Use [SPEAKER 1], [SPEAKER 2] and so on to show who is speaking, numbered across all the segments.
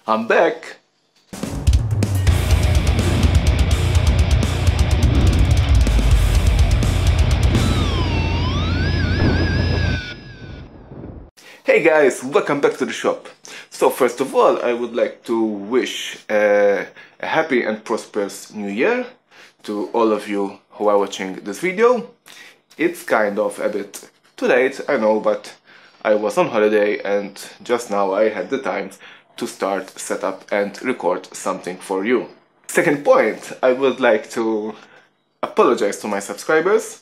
[SPEAKER 1] I'm back! Hey guys, welcome back to the shop. So first of all, I would like to wish a happy and prosperous new year to all of you who are watching this video. It's kind of a bit too late, I know, but I was on holiday and just now I had the time to start, set up and record something for you. Second point, I would like to apologize to my subscribers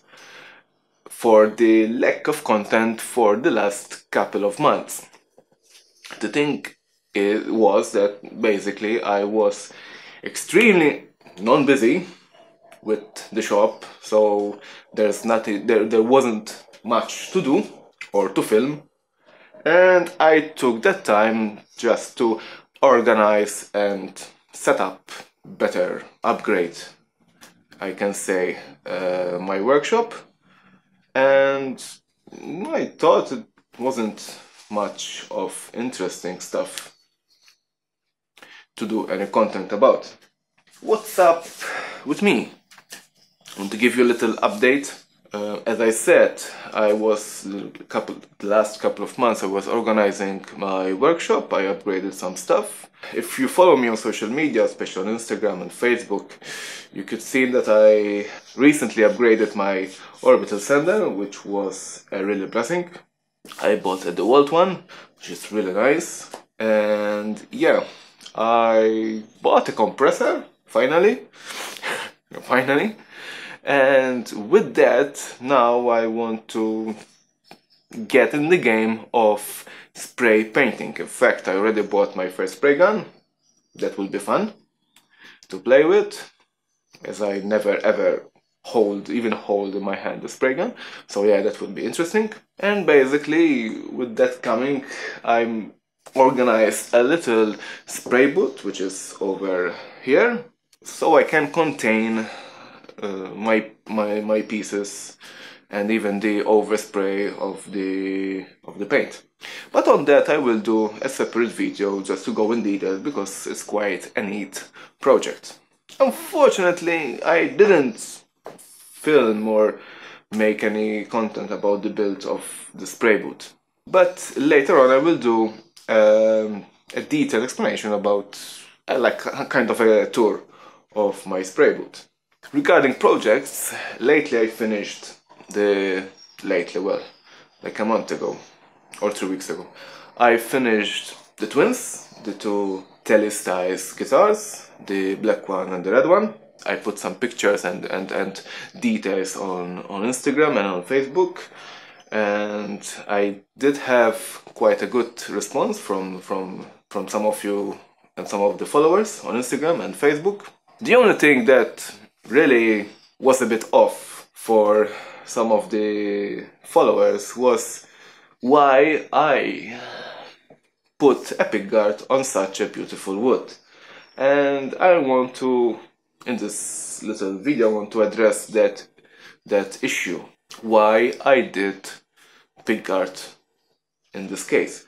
[SPEAKER 1] for the lack of content for the last couple of months. The thing was that basically I was extremely non-busy with the shop, so there wasn't much to do or to film, and I took that time just to organize and set up better, upgrade, I can say, my workshop. And I thought it wasn't much of interesting stuff to do any content about. What's up with me? I want to give you a little update. As I said, I was the last couple of months I was organizing my workshop. I upgraded some stuff. If you follow me on social media, especially on Instagram and Facebook, you could see that I recently upgraded my orbital sender, which was a really blessing. I bought a DeWalt one, which is really nice. And yeah, I bought a compressor, finally. Finally. And with that, now I want to get in the game of spray painting. In fact, I already bought my first spray gun. That will be fun to play with, as I never ever even hold in my hand a spray gun. So yeah, that would be interesting. And basically, with that coming, I'm organized a little spray booth, which is over here, so I can contain my pieces and even the overspray of the paint. But on that I will do a separate video just to go in detail, because it's quite a neat project. Unfortunately, I didn't film or make any content about the build of the spray booth, but later on I will do a detailed explanation about like kind of a tour of my spray booth. Regarding projects, lately I finished well, like a month ago or 3 weeks ago, I finished the twins, the two Telestize guitars, the black one and the red one. I put some pictures and details on Instagram and on Facebook, and I did have quite a good response from some of you and some of the followers on Instagram and Facebook. The only thing that really was a bit off for some of the followers was why I put a pickguard on such a beautiful wood. And I want to, in this little video, I want to address that issue, why I did pickguard in this case.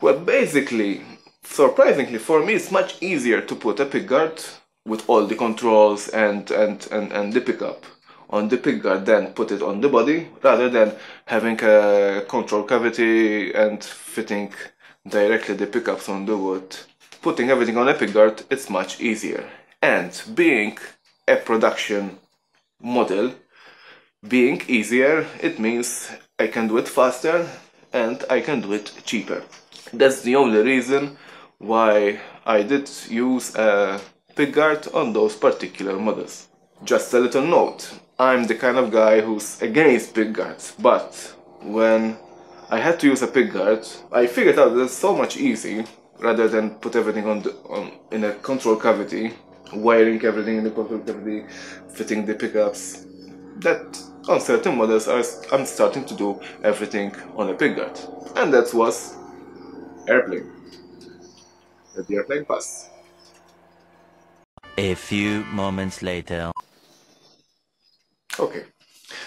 [SPEAKER 1] Well, basically, surprisingly for me, it's much easier to put a pickguard with all the controls and the pickup on the pickguard than put it on the body, rather than having a control cavity and fitting directly the pickups on the wood. Putting everything on a pickguard, it's much easier. And being a production model, being easier, it means I can do it faster and I can do it cheaper. That's the only reason why I did use a pickguard on those particular models. Just a little note, I'm the kind of guy who's against pickguards, but when I had to use a pickguard, I figured out that it's so much easier rather than put everything in a control cavity, wiring everything in the control cavity, fitting the pickups, that on certain models I'm starting to do everything on a pickguard. And that was Airplane. Let the airplane pass.
[SPEAKER 2] A few moments later.
[SPEAKER 1] Okay,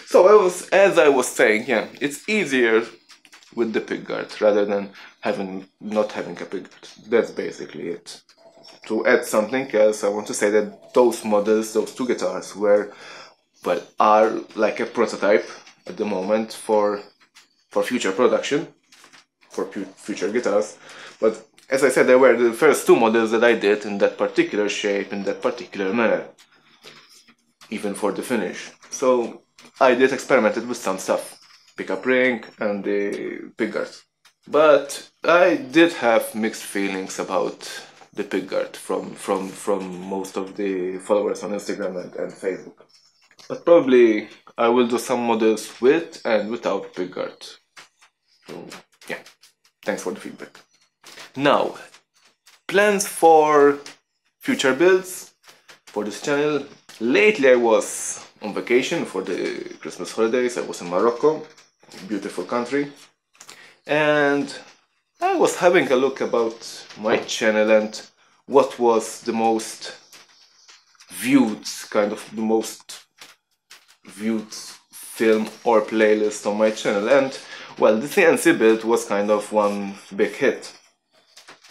[SPEAKER 1] so as I was saying, yeah, it's easier with the pickguard rather than not having a pickguard. That's basically it. To add something else, I want to say that those models, those two guitars are like a prototype at the moment for future production, for future guitars. But as I said, they were the first two models that I did in that particular shape, in that particular manner, even for the finish. So I did experimented with some stuff, pickup ring and the pickguard. But I did have mixed feelings about the pickguard from most of the followers on Instagram and Facebook. But probably I will do some models with and without pickguard. So yeah, thanks for the feedback. Now, plans for future builds for this channel. Lately I was on vacation for the Christmas holidays. I was in Morocco, beautiful country, and I was having a look about my channel and what was the most viewed, film or playlist on my channel, and well, the CNC build was kind of one big hit.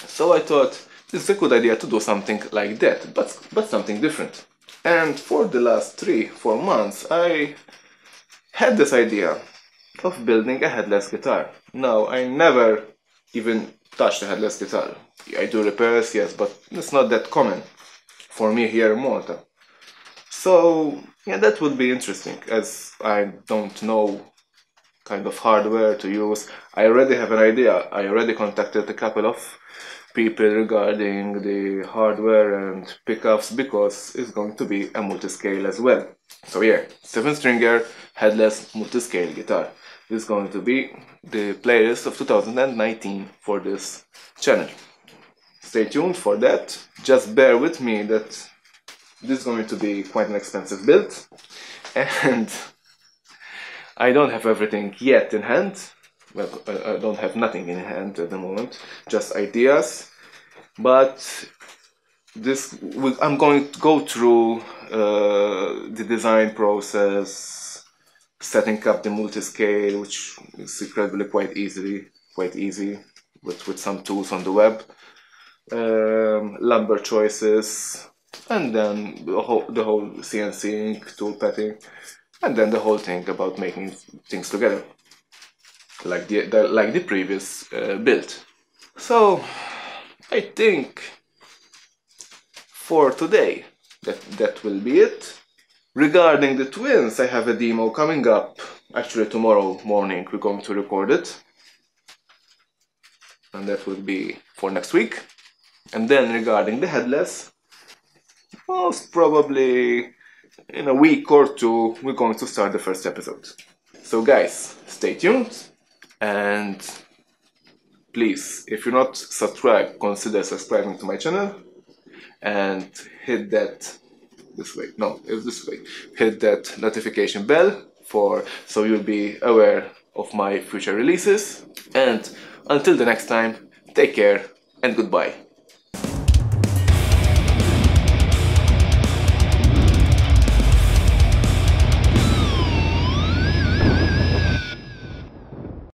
[SPEAKER 1] So I thought it's a good idea to do something like that, but something different. And for the last 3-4 months I had this idea of building a headless guitar. Now, I never even touched a headless guitar. I do repairs, yes, but it's not that common for me here in Malta. So yeah, that would be interesting, as I don't know kind of hardware to use. I already have an idea. I already contacted a couple of people regarding the hardware and pickups, because it's going to be a multi-scale as well. So yeah, 7-stringer headless multi-scale guitar. This is going to be the playlist of 2019 for this channel. Stay tuned for that. Just bear with me that this is going to be quite an expensive build, and I don't have everything yet in hand. Well, I don't have nothing in hand at the moment, just ideas. But I'm going to go through the design process, setting up the multi-scale, which is incredibly quite easy with some tools on the web, lumber choices, and then the whole CNCing, tool petting, and then the whole thing about making things together, like the previous build. So I think for today that will be it. Regarding the twins, I have a demo coming up. Actually, tomorrow morning we're going to record it, and that will be for next week. And then regarding the headless, most probably in a week or two we're going to start the first episode. So guys, stay tuned, and please, if you're not subscribed, consider subscribing to my channel and hit that hit that notification bell so you'll be aware of my future releases. And until the next time, take care and goodbye.